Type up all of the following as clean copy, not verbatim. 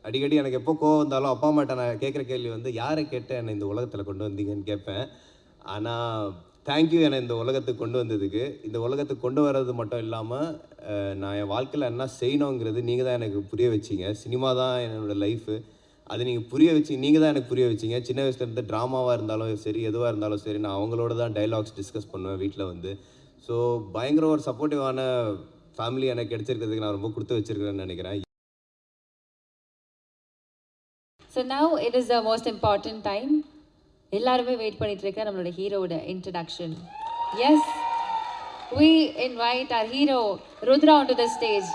அடிக்கடி எனக்கு எப்போ கோவம் வந்தாலும் அப்பா அம்மாட்ட நான் கேட்குற கேள்வி வந்து யாரை கேட்டு என்னை இந்த உலகத்தில் கொண்டு வந்தீங்கன்னு கேட்பேன். ஆனால் தேங்க்யூ என்னை இந்த உலகத்துக்கு கொண்டு வந்ததுக்கு. இந்த உலகத்துக்கு கொண்டு வர்றது மட்டும் இல்லாமல் நான் என் வாழ்க்கையில் என்ன செய்யணுங்கிறது நீங்கள் தான் எனக்கு புரிய வச்சிங்க. சினிமா தான் என்னோடய லைஃபு. அது நீங்கள் புரிய வச்சு நீங்கள் தான் எனக்கு புரிய வச்சிங்க. சின்ன வயசுலேருந்து ட்ராமாவாக இருந்தாலும் சரி, எதுவாக இருந்தாலும் சரி, நான் அவங்களோட தான் டைலாக்ஸ் டிஸ்கஸ் பண்ணுவேன் வீட்டில் வந்து. ஸோ பயங்கர ஒரு சப்போர்ட்டிவான ஃபேமிலி எனக்கு கிடைச்சிருக்கிறதுக்கு நான் ரொம்ப கொடுத்து வச்சிருக்கிறேன்னு நினைக்கிறேன். So now it is the most important time. எல்லாருமே வெயிட் பண்ணிட்டு இருக்க நம்மளோட ஹீரோவோட introduction. Yes, we invite our hero Rudra onto the stage.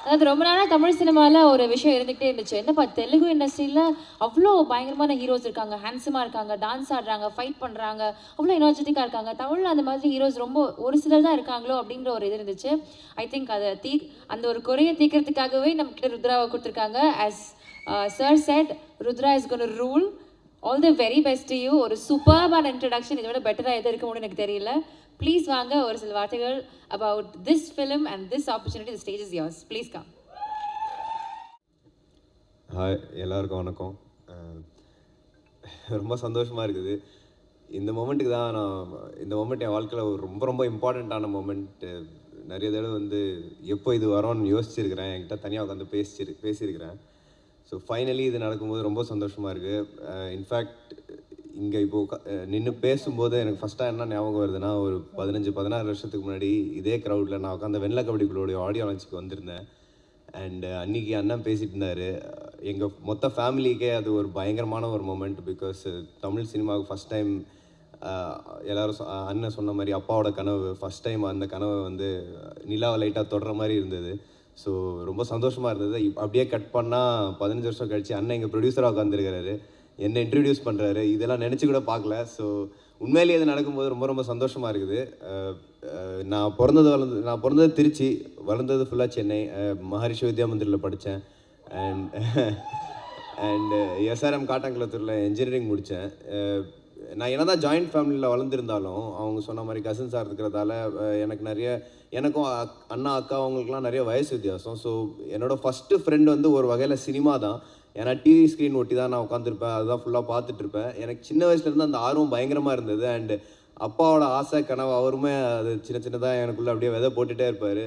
அதாவது ரொம்ப நாளாக தமிழ் சினிமாவில் ஒரு விஷயம் இருந்துகிட்டே இருந்துச்சு. என்னப்பா தெலுங்கு இண்டஸ்ட்ரியில் அவ்வளோ பயங்கரமான ஹீரோஸ் இருக்காங்க, ஹேண்ட்ஸமாக இருக்காங்க, டான்ஸ் ஆடுறாங்க, ஃபைட் பண்ணுறாங்க, அவ்வளோ எனர்ஜெட்டிக்காக இருக்காங்க. தமிழில் அந்த மாதிரி ஹீரோஸ் ரொம்ப ஒரு சிலர் தான் இருக்காங்களோ அப்படின்ற ஒரு இது இருந்துச்சு. ஐ திங்க் அதை அந்த ஒரு குறையை தீர்க்கறதுக்காகவே நம்மக்கிட்ட ருத்ராவை கொடுத்துருக்காங்க. As sir said, Rudra is gone rule. All the very best to you. ஒரு சூப்பர்பான இன்ட்ரடக்ஷன், இதோட பெட்டராக எது இருக்க முடியும்னு எனக்கு தெரியல. ப்ளீஸ் வாங்க, ஒரு சில வார்த்தைகள் about this film and this opportunity. The stage is yours. Please come. Hi, எல்லாருக்கும் வணக்கம். ரொம்ப சந்தோஷமாக இருக்குது. இந்த மொமெண்ட்டுக்கு தான் இந்த மொமெண்ட் என் வாழ்க்கையில் ஒரு ரொம்ப ரொம்ப இம்பார்ட்டண்ட்டான மொமெண்ட்டு. நிறைய தடவை வந்து எப்போ இது வரோன்னு யோசிச்சிருக்கிறேன், என்கிட்ட தனியாக உட்காந்து பேசியிருக்கிறேன். ஸோ ஃபைனலி இது நடக்கும்போது ரொம்ப சந்தோஷமாக இருக்குது. இன்ஃபேக்ட் இங்கே இப்போது நின்று பேசும்போது எனக்கு ஃபஸ்ட்டாக என்ன ஞாபகம் வருதுன்னா, ஒரு 15-16 வருஷத்துக்கு முன்னாடி இதே க்ரௌடில் நான் உட்காந்து வெள்ளை கபடிக்குள்ளோடைய ஆடியோ லான்ச்சுக்கு வந்திருந்தேன். அண்டு அன்றைக்கி அண்ணன் பேசிகிட்டு இருந்தார். எங்கள் மொத்த ஃபேமிலிக்கே அது ஒரு பயங்கரமான ஒரு மொமெண்ட். பிகாஸ் தமிழ் சினிமாவுக்கு ஃபஸ்ட் டைம் எல்லோரும் அண்ணன் சொன்ன மாதிரி அப்பாவோட கனவு, ஃபஸ்ட் டைம் அந்த கனவை வந்து நிலாவை லைட்டாக தொடுற மாதிரி இருந்தது. ஸோ ரொம்ப சந்தோஷமாக இருந்தது. அப்படியே கட் பண்ணால் 15 வருஷம் கழிச்சு அண்ணன் எங்கள் ப்ரொடியூசராக உட்காந்துருக்கிறாரு, என்னை இன்ட்ரடியூஸ் பண்ணுறாரு. இதெல்லாம் நினச்சி கூட பார்க்கல. ஸோ உண்மையிலேயே அது நடக்கும்போது ரொம்ப ரொம்ப சந்தோஷமாக இருக்குது. நான் பிறந்தது திருச்சி, வளர்ந்தது ஃபுல்லாக சென்னை. மகரிஷி வித்யா மந்திரில் படித்தேன். அண்டு எஸ்ஆர்எம் காட்டாங்குளத்தூரில் இன்ஜினியரிங் முடித்தேன். நான் என்ன தான் ஜாயிண்ட் ஃபேமிலியில் வளர்ந்துருந்தாலும் அவங்க சொன்ன மாதிரி கசின்ஸாக இருக்கிறதால எனக்கும் அண்ணா அக்கா அவங்களுக்குலாம் நிறைய வயசு வித்தியாசம். ஸோ என்னோடய ஃபஸ்ட்டு ஃப்ரெண்டு வந்து ஒரு வகையில் சினிமா தான். ஏன்னா டிவி ஸ்க்ரீன் ஒட்டி தான் நான் உட்காந்துருப்பேன், அதுதான் ஃபுல்லாக பார்த்துட்ருப்பேன். எனக்கு சின்ன வயசுலேருந்து அந்த ஆர்வம் பயங்கரமாக இருந்தது. அண்டு அப்பாவோட ஆசை கனவு அவருமே அது சின்னதாக எனக்குள்ளே அப்படியே விதை போட்டுகிட்டே இருப்பார்.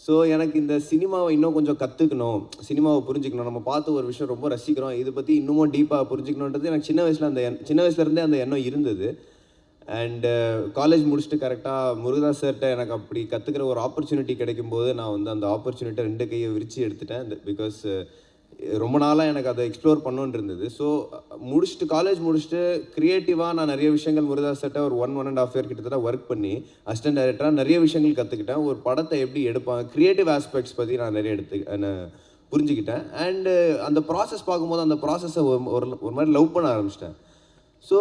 ஸோ எனக்கு இந்த சினிமாவை இன்னும் கொஞ்சம் கற்றுக்கணும், சினிமாவை புரிஞ்சுக்கணும், நம்ம பார்த்து ஒரு விஷயம் ரொம்ப ரசிக்கிறோம், இதை பற்றி இன்னமும் டீப்பாக புரிஞ்சுக்கணுன்றது எனக்கு சின்ன வயசுலேருந்தே அந்த எண்ணம் இருந்தது. அண்டு காலேஜ் முடிச்சுட்டு கரெக்டாக முருகதாஸ் சார்கிட்ட எனக்கு அப்படி கற்றுக்கிற ஒரு ஆப்பர்ச்சுனிட்டி கிடைக்கும்போது நான் வந்து அந்த ஆப்பர்ச்சுனிட்டியை 2 கையை விரித்து எடுத்துட்டேன். பிகாஸ் ரொம்ப நாளாக எனக்கு அதை எக்ஸ்ப்ளோர் பண்ணணுன்னு இருந்தது. ஸோ காலேஜ் முடிச்சுட்டு க்ரியேட்டிவாக நான் நிறைய விஷயங்கள் முருகதாஸ் சார்கிட்ட ஒரு 1.5 இயர் கிட்டத்தட்ட ஒர்க் பண்ணி அசிஸ்டன்ட் டைரக்டராக நிறைய விஷயங்கள் கற்றுக்கிட்டேன். ஒரு படத்தை எப்படி எடுப்பாங்க, க்ரியேட்டிவ் ஆஸ்பெக்ட்ஸ் பற்றி நான் நிறைய புரிஞ்சுக்கிட்டேன். அண்டு அந்த ப்ராசஸ் பார்க்கும்போது அந்த ப்ராசஸை ஒரு மாதிரி லவ் பண்ண ஆரம்பிச்சிட்டேன். ஸோ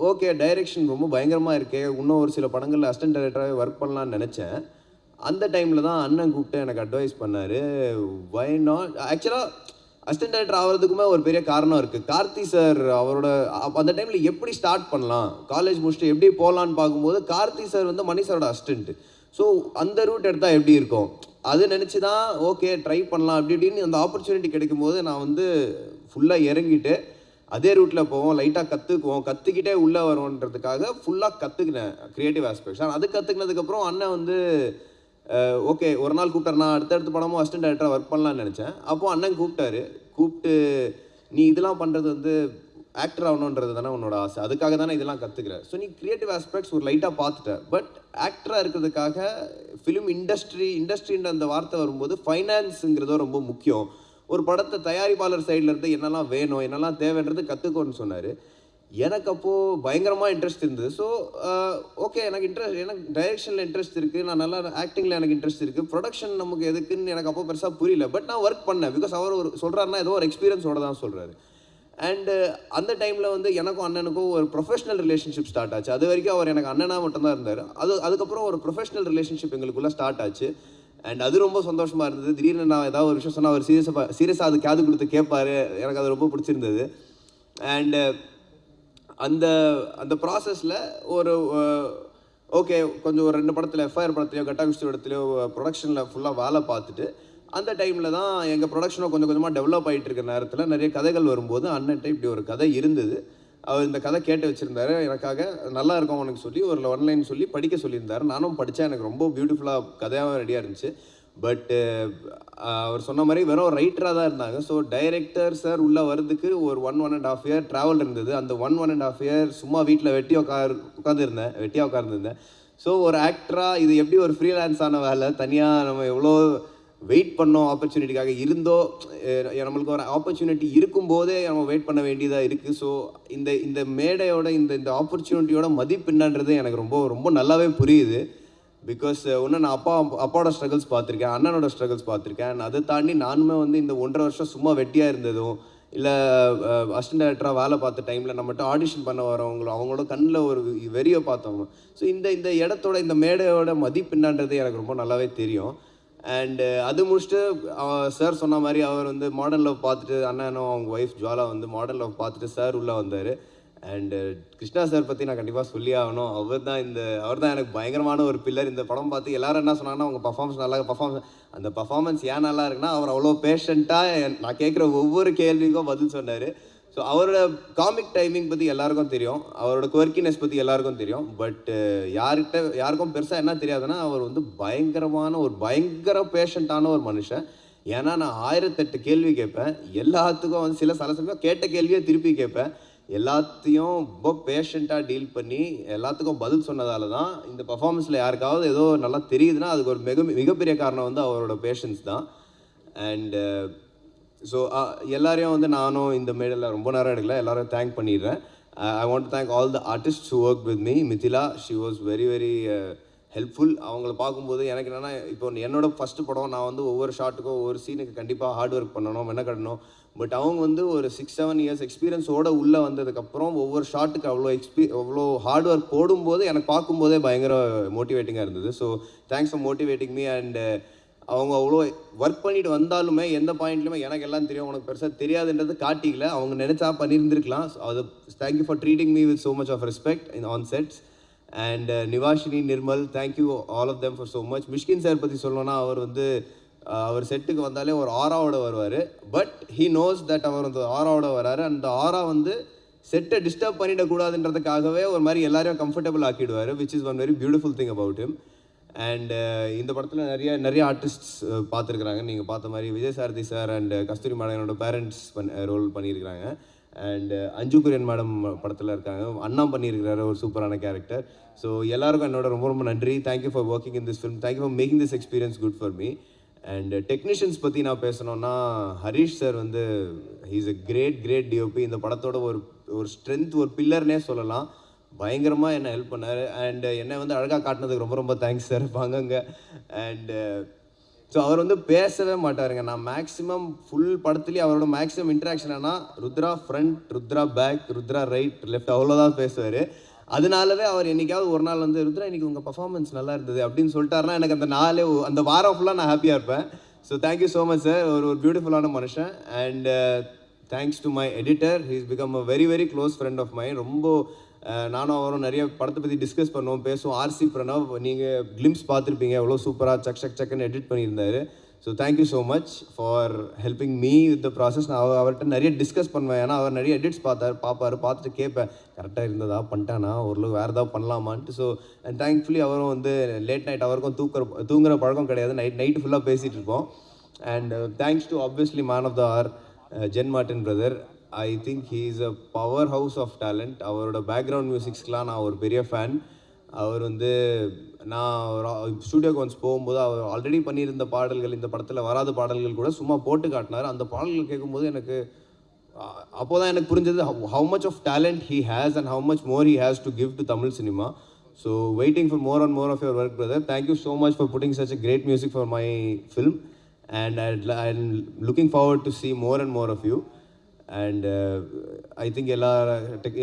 ஓகே, டைரெக்ஷன் ரொம்ப பயங்கரமாக இருக்கே, இன்னும் ஒரு சில படங்களில் அசிஸ்டன்ட் டைரக்டராகவே ஒர்க் பண்ணலான்னு நினச்சேன். அந்த டைமில் தான் அண்ணன் கூப்பிட்டு எனக்கு அட்வைஸ் பண்ணார். வை நாட், ஆக்சுவலாக அசிஸ்டன்ட் டைரக்டர் ஆகிறதுக்குமே ஒரு பெரிய காரணம் இருக்குது. கார்த்தி சார் அவரோட அந்த டைமில் எப்படி ஸ்டார்ட் பண்ணலாம், காலேஜ் முடிச்சுட்டு எப்படி போகலான்னு பார்க்கும்போது கார்த்தி சார் வந்து மணி சாரோட அசிஸ்டண்ட்டு. ஸோ அந்த ரூட் எடுத்தால் எப்படி இருக்கும் அது நினச்சி தான் ஓகே ட்ரை பண்ணலாம் அப்படி இப்படின்னு அந்த ஆப்பர்ச்சுனிட்டி கிடைக்கும் போது நான் வந்து ஃபுல்லாக இறங்கிட்டு அதே ரூட்டில் போவோம், லைட்டாக கற்றுக்கிட்டே உள்ளே வரும்ன்றதுக்காக ஃபுல்லாக கற்றுக்கினேன் க்ரியேட்டிவ் ஆஸ்பெக்ட்ஸ். ஆனால் அது கற்றுக்கினதுக்கப்புறம் அண்ணன் வந்து ஓகே ஒரு நாள் கூப்பிட்டார். நான் அடுத்தடுத்த படமும் அசிஸ்டன்ட் டைரக்டராக ஒர்க் பண்ணலான்னு நினச்சேன். அப்போது அண்ணன் கூப்பிட்டு நீ இதெல்லாம் பண்ணுறது வந்து ஆக்டர் ஆகணுன்றது தானே உன்னோட ஆசை, அதுக்காக தானே இதெல்லாம் கற்றுக்கிறேன். ஸோ நீ க்ரியேட்டிவ் ஆஸ்பெக்ட்ஸ் ஒரு லைட்டாக பார்த்துட்டேன். பட் ஆக்டராக இருக்கிறதுக்காக ஃபிலிம் இண்டஸ்ட்ரின்ற அந்த வார்த்தை வரும்போது ஃபைனான்ஸுங்கிறதும் ரொம்ப முக்கியம். ஒரு படத்தை தயாரிப்பாளர் சைடில் இருந்து என்னெல்லாம் வேணும், என்னெல்லாம் தேவைன்றது கற்றுக்கோன்னு சொன்னார். எனக்கு அப்போது பயங்கரமாக இன்ட்ரெஸ்ட் இருந்தது. ஸோ ஓகே எனக்கு டைரெக்ஷனில் இன்ட்ரெஸ்ட் இருக்குது, நான் நல்லா ஆக்டிங்கில் எனக்கு இன்ட்ரெஸ்ட் இருக்குது, ப்ரொடக்ஷன் நமக்கு எதுக்குன்னு எனக்கு அப்போ பெருசாக புரியல. பட் நான் ஒர்க் பண்ணேன். பிகாஸ் அவர் சொல்கிறாருன்னா ஏதோ ஒரு எக்ஸ்பீரியன்ஸோட தான் சொல்கிறாரு. அண்டு அந்த டைமில் வந்து எனக்கும் அண்ணனுக்கும் ஒரு ப்ரொஃபஷனல் ரிலேஷன்ஷிப் ஸ்டார்ட் ஆச்சு. அது வரைக்கும் அவர் எனக்கு அண்ணனாக மட்டும்தான் இருந்தார். அதுக்கப்புறம் ஒரு ப்ரொஃபஷனல் ரிலேஷன்ஷிப் எங்களுக்குள்ளே ஸ்டார்ட் ஆச்சு. அண்ட் அது ரொம்ப சந்தோஷமாக இருந்தது. திடீர்னு நான் ஏதாவது ஒரு விஷயம் சொன்னால் அவர் சீரியஸாக அது காது கொடுத்து கேட்பார். எனக்கு அது ரொம்ப பிடிச்சிருந்தது. அண்டு அந்த ப்ராசஸில் ஒரு ஓகே கொஞ்சம் ஒரு 2 படத்தில் எஃப்ஐஆர் படத்துலையோ கட்டா குஸ்தி படத்துலையோ ப்ரொடக்ஷனில் ஃபுல்லாக வேலை பார்த்துட்டு அந்த டைமில் தான் எங்கள் ப்ரொடக்ஷனை கொஞ்சம் கொஞ்சமாக டெவலப் ஆகிட்டு இருக்க நேரத்தில் நிறைய கதைகள் வரும்போது அண்ணன்ட்ட இப்படி ஒரு கதை இருந்தது. அவர் இந்த கதை கேட்டு வச்சுருந்தாரு எனக்காக, நல்லா இருக்கும் அவனுக்கு சொல்லி ஒரு ஒன்லைன் சொல்லி படிக்க சொல்லியிருந்தார். நானும் படித்தேன், எனக்கு ரொம்ப பியூட்டிஃபுல்லாக கதையாகவும் ரெடியாக இருந்துச்சு. பட் அவர் சொன்ன மாதிரி வெறும் ரைட்டராக தான் இருந்தாங்க. ஸோ டைரக்டர் சார் உள்ளே வர்றதுக்கு ஒரு 1.5 இயர் ட்ராவல் இருந்தது. அந்த 1.5 இயர் சும்மா வீட்டில் வெட்டியாக உட்காந்துருந்தேன். ஸோ ஒரு ஆக்டராக இது எப்படி ஒரு ஃப்ரீலான்ஸான வேலை, தனியாக நம்ம எவ்வளோ வெயிட் பண்ணோம் ஆப்பர்ச்சுனிட்டிக்காக இருந்தோ, நம்மளுக்கு ஒரு ஆப்பர்ச்சுனிட்டி இருக்கும்போதே நம்ம வெயிட் பண்ண வேண்டியதாக இருக்குது. ஸோ இந்த மேடையோட இந்த ஆப்பர்ச்சுனிட்டியோட மதிப்பு என்னன்றது எனக்கு ரொம்ப ரொம்ப நல்லாவே புரியுது. பிகாஸ் ஒன்று நான் அப்பாவோட ஸ்ட்ரகிள்ஸ் பார்த்துருக்கேன், அண்ணனோட ஸ்ட்ரகிள்ஸ் பார்த்துருக்கேன். அதை தாண்டி நானுமே வந்து இந்த 1.5 வருஷம் சும்மா வெட்டியாக இருந்ததும், இல்லை அசிஸ்டன்ட் டைரக்டராக வேலை பார்த்த டைமில் நம்மகிட்ட ஆடிஷன் பண்ண வரவங்களும் அவங்களோட கண்ணில் ஒரு வெறியை பார்த்தவங்க. ஸோ இந்த இடத்தோட இந்த மேடையோட மதிப்பு என்னன்றது எனக்கு ரொம்ப நல்லாவே தெரியும். அண்டு அது முடிச்சுட்டு சார் சொன்ன மாதிரி அவர் வந்து மாடர்ன் லவ் பார்த்துட்டு, அண்ணனும் அவங்க ஒய்ஃப் ஜுவாலா வந்து மாடர்ன் லவ் பார்த்துட்டு சார் உள்ளே வந்தார். அண்டு கிருஷ்ணா சார் பற்றி நான் கண்டிப்பாக சொல்லி ஆகணும். அவர் தான் எனக்கு பயங்கரமான ஒரு பில்லர். இந்த படம் பார்த்து எல்லாரும் என்ன சொன்னாங்கன்னா, அவங்க அந்த பர்ஃபார்மன்ஸ் ஏன் நல்லா இருக்குன்னா, அவர் அவ்வளோ பேஷண்ட்டாக நான் கேட்குற ஒவ்வொரு கேள்விக்கும் பதில் சொன்னார். ஸோ அவரோட காமிக் டைமிங் பற்றி எல்லாருக்கும் தெரியும், அவரோட குவர்க்கினஸ் பற்றி எல்லாருக்கும் தெரியும். பட் யாருக்கும் பெருசாக என்ன தெரியாதுன்னா, அவர் வந்து பயங்கர பேஷண்ட்டான ஒரு மனுஷன். ஏன்னா நான் 1008 கேள்வி கேட்பேன், எல்லாத்துக்கும் வந்து சில சமயம் கேட்ட கேள்வியை திருப்பி கேட்பேன். எல்லாத்தையும் ரொம்ப பேஷண்ட்டாக டீல் பண்ணி எல்லாத்துக்கும் பதில் சொன்னதால தான் இந்த பர்ஃபார்மன்ஸில் யாருக்காவது ஏதோ நல்லா தெரியுதுன்னா அதுக்கு ஒரு மிகப்பெரிய காரணம் வந்து அவரோட பேஷன்ஸ் தான். அண்டு ஸோ எல்லாரையும் வந்து நானும் இந்த மேடையில் ரொம்ப நேரம் எடுக்கல, எல்லாரும் தேங்க் பண்ணிடுறேன். ஐ want to thank all the artists who work with me. Mithila, she was very very helpful. அவங்கள பார்க்கும்போது எனக்கு என்னென்னா, இப்போ என்னோட ஃபஸ்ட்டு படம், நான் வந்து ஒவ்வொரு ஷாட்டுக்கும் ஒவ்வொரு சீனுக்கு கண்டிப்பாக ஹார்ட் ஒர்க் பண்ணணும், மெனக்கடணும். பட் அவங்க வந்து ஒரு 6-7 இயர்ஸ் எக்ஸ்பீரியன்ஸோடு உள்ளே வந்ததுக்கப்புறம் ஒவ்வொரு ஷாட்டுக்கு அவ்வளோ ஹார்ட் ஒர்க் போடும்போது எனக்கு பார்க்கும்போதே பயங்கர மோட்டிவேட்டிங்காக இருந்தது. So thanks for motivating me. And அவங்க அவ்வளோ ஒர்க் பண்ணிட்டு வந்தாலுமே எந்த பாயிண்ட்லையுமே எனக்கு எல்லாம் தெரியும், உனக்கு பெருசாக தெரியாதுன்றது காட்டிக்கல. அவங்க நினச்சா பண்ணியிருந்துருக்கலாம். ஸோ அது thank you for treating me with so much of respect on sets. And Nivashini, Nirmal, thank you all of them for so much. Mysskin sir பற்றி சொல்லணும்னா, அவர் செட்டுக்கு வந்தாலே ஒரு ஆராவோட வருவார். பட் ஹீ நோஸ் தட் அவர் அந்த ஆராவோட வராரு. அந்த ஆரா வந்து செட்டை டிஸ்டர்ப் பண்ணிடக்கூடாதுன்றதுக்காகவே ஒரு மாதிரி எல்லாரையும் கம்ஃபர்டபுள் ஆக்கிடுவார், which is one very beautiful thing about him. And இந்த படத்தில் நிறைய ஆர்டிஸ்ட்ஸ் பார்த்துருக்குறாங்க. நீங்கள் பார்த்த மாதிரி விஜய் சாரதி சார் அண்ட் கஸ்தூரி மேடனோட பேரண்ட்ஸ் ரோல் பண்ணியிருக்கிறாங்க. அண்ட் அஞ்சு குரியன் மேடம் படத்தில் இருக்காங்க, அண்ணா பண்ணியிருக்கிறாரு ஒரு சூப்பரான கேரக்டர். ஸோ எல்லாருக்கும் என்னோட ரொம்ப ரொம்ப நன்றி. Thank you for working in this film, thank you for making this experience good for me. And technicians பற்றி நான் பேசணுன்னா, ஹரீஷ் சார் வந்து ஹீஸ் அ கிரேட் டிஓபி. இந்த படத்தோட ஒரு ஸ்ட்ரென்த், ஒரு பில்லர்னே சொல்லலாம். பயங்கரமாக என்னை ஹெல்ப் பண்ணார். அண்ட் என்னை வந்து அழகாக காட்டினதுக்கு ரொம்ப ரொம்ப தேங்க்ஸ் சார், வாங்கங்க. அண்டு ஸோ அவர் வந்து பேசவே மாட்டாருங்க. நான் மேக்ஸிமம் ஃபுல் படத்துலேயே அவரோட மேக்ஸிமம் இன்ட்ராக்ஷன் ஆனால் Rudra front, Rudra back, Rudra right, left, அவ்வளோதான் பேசுவார். அதனாலவே அவர் என்றைக்காவது ஒரு நாள் வந்து, ருத்ரா இன்னைக்கு உங்கள் பர்ஃபார்மன்ஸ் நல்லா இருந்தது அப்படின்னு சொல்லிட்டாருன்னா எனக்கு அந்த வாரம் ஃபுல்லாக நான் ஹாப்பியாக இருப்பேன். So thank you so much sir, ஒரு பியூட்டிஃபுல்லான மனுஷன். And thanks to my editor, he is become a very very close friend of mind. ரொம்ப நானும் அவரும் நிறைய படத்தை பற்றி டிஸ்கஸ் பண்ணுவோம், பேசுவோம். ஆர்சி பிரணவ், நீங்கள் கிளிம்ஸ் பார்த்துருப்பீங்க, எவ்வளோ சூப்பராக சக்குன்னு எடிட் பண்ணியிருந்தாரு. So thank you so much for helping me with the process. நான் அவர்கிட்ட நிறைய டிஸ்கஸ் பண்ணுவேன், ஏன்னா அவர் நிறைய எடிட்ஸ் பார்த்துட்டு கேட்பேன், கரெக்டாக இருந்ததா, பண்ணிட்டானா, ஓரளவு வேறு ஏதாவது பண்ணலாமான்ட்டு. ஸோ அண்ட் தேங்க்ஃபுல்லி அவரும் வந்து லேட் நைட், அவருக்கும் தூங்குற பழக்கம் கிடையாது, நைட்டு ஃபுல்லாக பேசிகிட்டு இருப்போம். And thanks to obviously man of the hour Jen Martin brother. I think he is a powerhouse of talent. அவரோட பேக்ரவுண்ட் மியூசிக்ஸ்க்கெலாம் நான் ஒரு பெரிய ஃபேன். அவர் வந்து நான் ஸ்டூடியோக்கு ஒன்ஸ் போகும்போது அவர் ஆல்ரெடி பண்ணியிருந்த பாடல்கள், இந்த படத்தில் வராத பாடல்கள் கூட சும்மா போட்டு காட்டினார். அந்த பாடல்கள் கேட்கும்போது எனக்கு அப்போ தான் எனக்கு புரிஞ்சது how much of talent he has and how much more he has to give to Tamil cinema. So waiting for more and more of your work brother. Thank you so much for putting such a great music for my film. And I'm looking forward to see more and more of you. And I think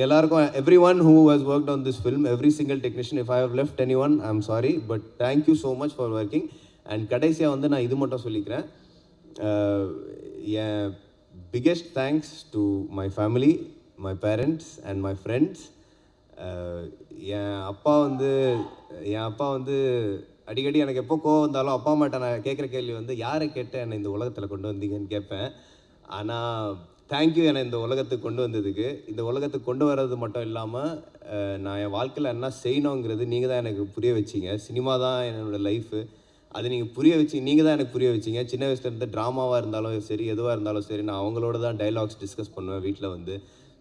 எல்லாருக்கும், everyone who has worked on this film, every single technician, if I have left anyone, I'm sorry, but thank you so much for working. And கடைசியாக வந்து நான் இது மட்டும் சொல்லிக்கிறேன், என் biggest thanks to my family, my parents and my friends. என் அப்பா வந்து அடிக்கடி எனக்கு எப்போ கோவம் வந்தாலும் அப்பா அம்மாட்ட நான் கேட்குற கேள்வி வந்து யாரை கேட்டு என்னை இந்த உலகத்தில் கொண்டு வந்தீங்கன்னு கேட்பேன். ஆனால் தேங்க்யூ என்னை இந்த உலகத்துக்கு கொண்டு வந்ததுக்கு. இந்த உலகத்துக்கு கொண்டு வர்றது மட்டும் இல்லாமல் நான் என் வாழ்க்கையில் என்ன செய்யணுங்கிறது நீங்கள் தான் எனக்கு புரிய வச்சிங்க. சினிமா தான் என்னோடய லைஃபு. அது நீங்கள் தான் எனக்கு புரிய வச்சிங்க. சின்ன வயசுலேருந்து ட்ராமாவாக இருந்தாலும் சரி, எதுவாக இருந்தாலும் சரி, நான் அவங்களோட தான் டைலாக்ஸ் டிஸ்கஸ் பண்ணுவேன் வீட்டில் வந்து.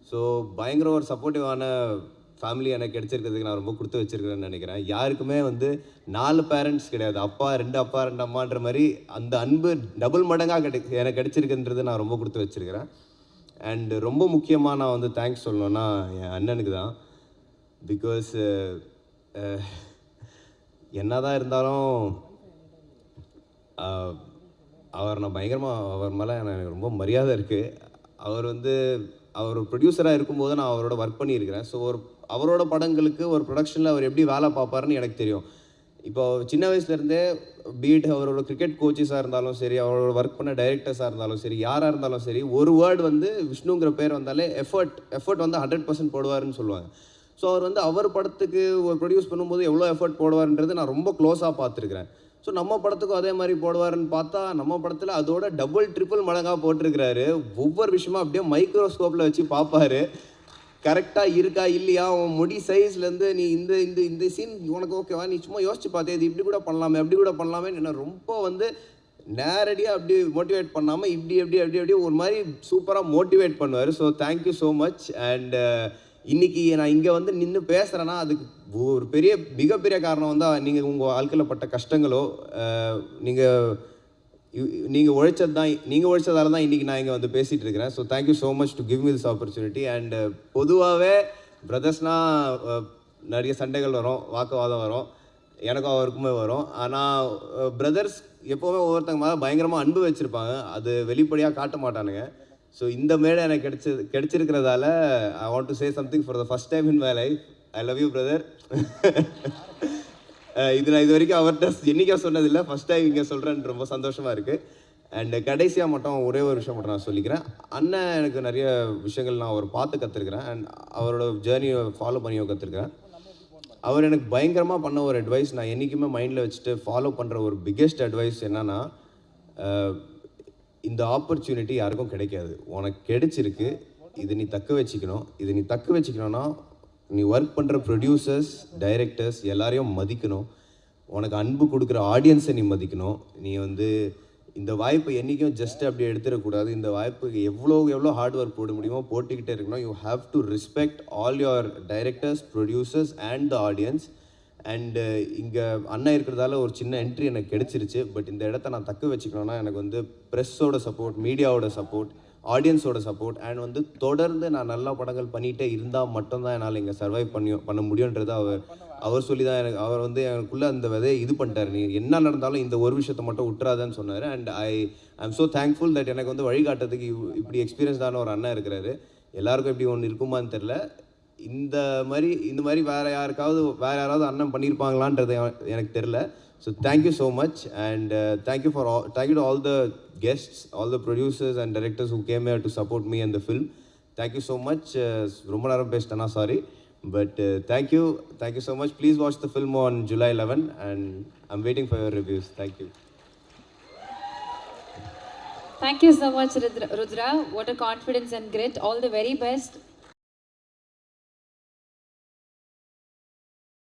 ஸோ பயங்கர ஒரு சப்போர்ட்டிவான ஃபேமிலி எனக்கு கிடைச்சிருக்கிறதுக்கு நான் ரொம்ப கொடுத்து வச்சிருக்கிறேன்னு நினைக்கிறேன். யாருக்குமே வந்து 4 பேரண்ட்ஸ் கிடையாது, அப்பா 2 அம்மான்ற மாதிரி அந்த அன்பு டபுள் மடங்காக எனக்கு கிடைச்சிருக்குன்றது நான் ரொம்ப கொடுத்து வச்சிருக்கிறேன். அண்ட் ரொம்ப முக்கியமாக நான் வந்து தேங்க்ஸ் சொல்லணுன்னா என் அண்ணனுக்கு தான். பிகாஸ் என்னதான் இருந்தாலும் அவர் நான் பயங்கரமாக அவர் மேலே எனக்கு ரொம்ப மரியாதை இருக்குது. அவர் ப்ரொடியூசராக இருக்கும்போது நான் அவரோட ஒர்க் பண்ணியிருக்கிறேன். ஸோ அவரோட படங்களுக்கு ஒரு ப்ரொடக்ஷனில் அவர் எப்படி வேலை பார்ப்பாருன்னு எனக்கு தெரியும். இப்போ சின்ன வயசுலேருந்தே பீட் அவரோட கிரிக்கெட் கோச்சஸாக இருந்தாலும் சரி, அவரோட ஒர்க் பண்ண டைரக்டர்ஸாக இருந்தாலும் சரி, யாராக இருந்தாலும் சரி, ஒரு வேர்டு வந்து விஷ்ணுங்கிற பேர் வந்தாலே எஃபர்ட் வந்து 100% போடுவாருன்னு சொல்லுவாங்க. ஸோ அவர் படத்துக்கு ஒரு ப்ரொடியூஸ் பண்ணும்போது எவ்வளோ எஃபர்ட் போடுவார்ன்றது நான் ரொம்ப க்ளோஸாக பார்த்துருக்குறேன். ஸோ நம்ம படத்துக்கும் அதே மாதிரி போடுவாருன்னு பார்த்தா நம்ம படத்தில் அதோட டபுள் ட்ரிபிள் மடங்காக போட்டிருக்கிறாரு. ஒவ்வொரு விஷயமா அப்படியே மைக்ரோஸ்கோப்பில் வச்சு பார்ப்பாரு. கரெக்டாக இருக்கா இல்லையா, உன் முடி சைஸ்லேருந்து நீ இந்த இந்த இந்த சீன் உனக்கு ஓகேவா, நீ சும்மா யோசிச்சு பார்த்தே, இது இப்படி கூட பண்ணலாமே அப்படி கூட பண்ணலாமே, என்ன ரொம்ப நேரடியாக அப்படி மோட்டிவேட் பண்ணாமல் இப்படி ஒரு மாதிரி சூப்பராக மோட்டிவேட் பண்ணுவார். So thank you so much. And இன்றைக்கி நான் இங்கே நின்று பேசுகிறேன்னா அதுக்கு ஒரு மிகப்பெரிய காரணம் நீங்கள் உங்கள் வாழ்க்கையில் பட்ட கஷ்டங்களோ நீங்கள் உழைச்சதால தான் இன்றைக்கி நான் இங்கே பேசிகிட்டு இருக்கிறேன். So thank you so much to give me this opportunity. And பொதுவாகவே பிரதர்ஸ்னால் நிறைய சண்டைகள் வரும், வாக்குவாதம் வரும், எனக்கும் அவருக்குமே வரும். ஆனால் பிரதர்ஸ் எப்போவுமே ஒவ்வொருத்தங்க மேலே பயங்கரமாக அன்பு வச்சுருப்பாங்க, அது வெளிப்படையாக காட்ட மாட்டானுங்க. ஸோ இந்த மேடை எனக்கு கிடைச்சிருக்கிறதால I want to say something for the first time in my life. I love you brother. நான் இது வரைக்கும் அவர்கிட்ட என்றைக்கா சொன்னதில்லை, ஃபஸ்ட் டைம் இங்கே சொல்கிறேன்னு ரொம்ப சந்தோஷமாக இருக்குது. அண்டு கடைசியாக மட்டும் ஒரே ஒரு விஷயம் மட்டும் நான் சொல்லிக்கிறேன். அண்ணன் எனக்கு நிறைய விஷயங்கள் நான் அவர் பார்த்து கற்றுருக்கிறேன் அண்ட் அவரோட ஜேர்னியை ஃபாலோ பண்ணியும் கற்றுருக்கிறேன். அவர் எனக்கு பயங்கரமாக பண்ண ஒரு அட்வைஸ் நான் என்றைக்குமே மைண்டில் வச்சுட்டு ஃபாலோ பண்ணுற ஒரு பிக்கெஸ்ட் அட்வைஸ் என்னென்னா, இந்த ஆப்பர்ச்சுனிட்டி யாருக்கும் கிடைக்காது, உனக்கு கிடைச்சிருக்கு, இது நீ தக்க வச்சுக்கணும்னா நீ ஒர்க் பண்ணுற ப்ரொடியூசர்ஸ், டைரக்டர்ஸ் எல்லாரையும் மதிக்கணும், உனக்கு அன்பு கொடுக்குற ஆடியன்ஸை நீ மதிக்கணும். நீ இந்த வாய்ப்பை என்றைக்கும் ஜஸ்ட் அப்படி எடுத்துடக்கூடாது. இந்த வாய்ப்புக்கு எவ்வளோ ஹார்ட் ஒர்க் போட முடியுமோ போட்டுக்கிட்டே இருக்கணும். You have to respect all your directors, producers and the audience. And இங்கே அண்ணன் இருக்கிறதால ஒரு சின்ன என்ட்ரி எனக்கு கிடைச்சிருச்சு. பட் இந்த இடத்த நான் தக்க வச்சுக்கணுன்னா எனக்கு ப்ரெஸ்ஸோட சப்போர்ட், மீடியாவோட சப்போர்ட், ஆடியன்ஸோட சப்போர்ட் அண்ட் தொடர்ந்து நான் நல்ல படங்கள் பண்ணிகிட்டே இருந்தால் மட்டும்தான் என்னால் இங்கே சர்வைவ் பண்ண முடியுன்றது அவர் சொல்லி தான் அவர் எனக்குள்ளே அந்த விதையை இது பண்ணிட்டார். நீ என்ன நடந்தாலும் இந்த ஒரு விஷயத்தை மட்டும் விட்டுறாதன்னு சொன்னார். And I am so thankful that எனக்கு வழிகாட்டுறதுக்கு இப்படி எக்ஸ்பீரியன்ஸ்டான ஒரு அண்ணன் இருக்கிறாரு. எல்லாருக்கும் இப்படி ஒன்று இருக்குமான்னு தெரில. இந்த மாதிரி வேறு யாராவது அண்ணன் பண்ணியிருப்பாங்களான்றது எனக்கு தெரில. So thank you so much. And thank you to all the guests, all the producers and directors who came here to support me and the film. Thank you so much. ரொம்ப நேரம் பேசிட்டேனா, sorry, but thank you so much. Please watch the film on July 11 and I'm waiting for your reviews. Thank you. Thank you so much, Rudra. What a confidence and grit. All the very best.